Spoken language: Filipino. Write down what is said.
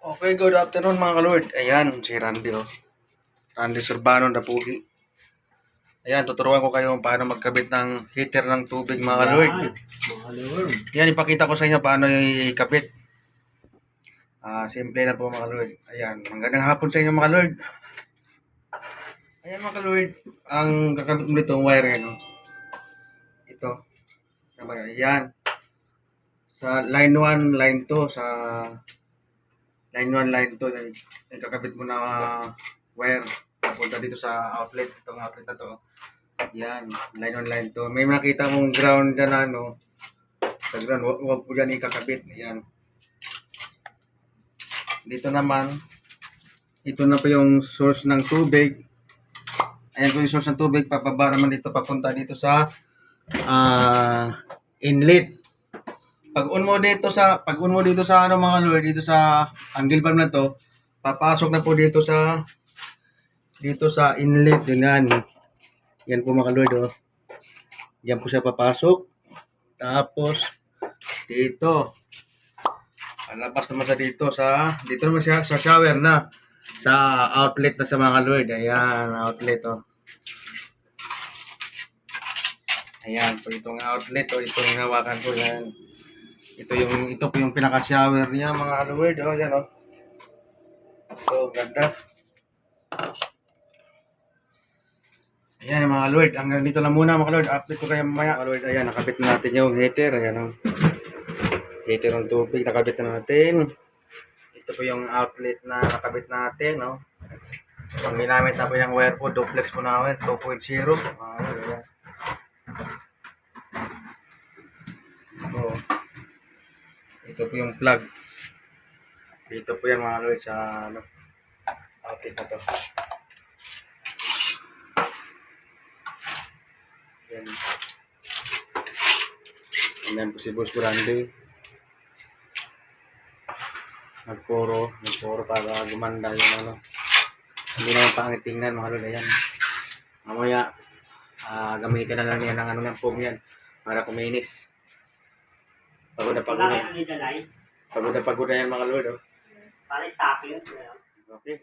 Okay, good afternoon mga kalord. Ayan, si Randy Randy Surbano na pugi. Ayan, tuturuan ko kayo paano magkabit ng heater ng tubig mga kalord. Yan, ipakita ko sa inyo paano ikabit. Simple na po mga kalord. Ayan, magandang hapon sa inyo mga kalord. Ayan mga kalord, ang kakabit mo dito, wire yan. Ito. Ayan. Sa line 1, line 2, sa line 1, line 2, yung kakabit mo na wire. Papunta dito sa outlet. Itong outlet na to. Yan. Line 1, line 2. May makita mong ground dyan na sa ground. Huwag po dyan ikakabit. Yan. Dito naman, ito na po yung source ng tubig. Ayan po yung source ng tubig. Papaba naman dito. Papunta dito sa inlet. Pag on mo dito sa mga lord, dito sa angle bar na to, papasok na po dito sa inlet din. Yan po mga lord Yan po siya papasok. Tapos dito palabas naman siya dito naman siya sa shower na sa outlet na sa mga lord. Ayan, outlet Ayan po itong outlet itong hawakan ko yan. Ito po yung pinaka-shower niya mga lord. Yan So, ganda. Ayan mga lord, hanggang dito lang muna mga lord. Update ko kayo mamaya mga lord. Ayan, nakabit na natin yung heater. Ayan heater ng tubig, nakabit na natin. Ito po yung outlet na nakabit natin. Ang ginamit na po yung wire po, duplex po namin, 2.0. Ayan. Ito po yung plug. Dito po yan mga lord sa outlet na to. Yan. Ayan po si Boss Grande. Nagpuro para gumanda yung Hindi naman pangit tingnan mga lord. Ayan. Mamaya, gamitin na lang yan ng foam yan para kuminis. Pagod na pagod na yan mga lord. Para sa akin. Okay.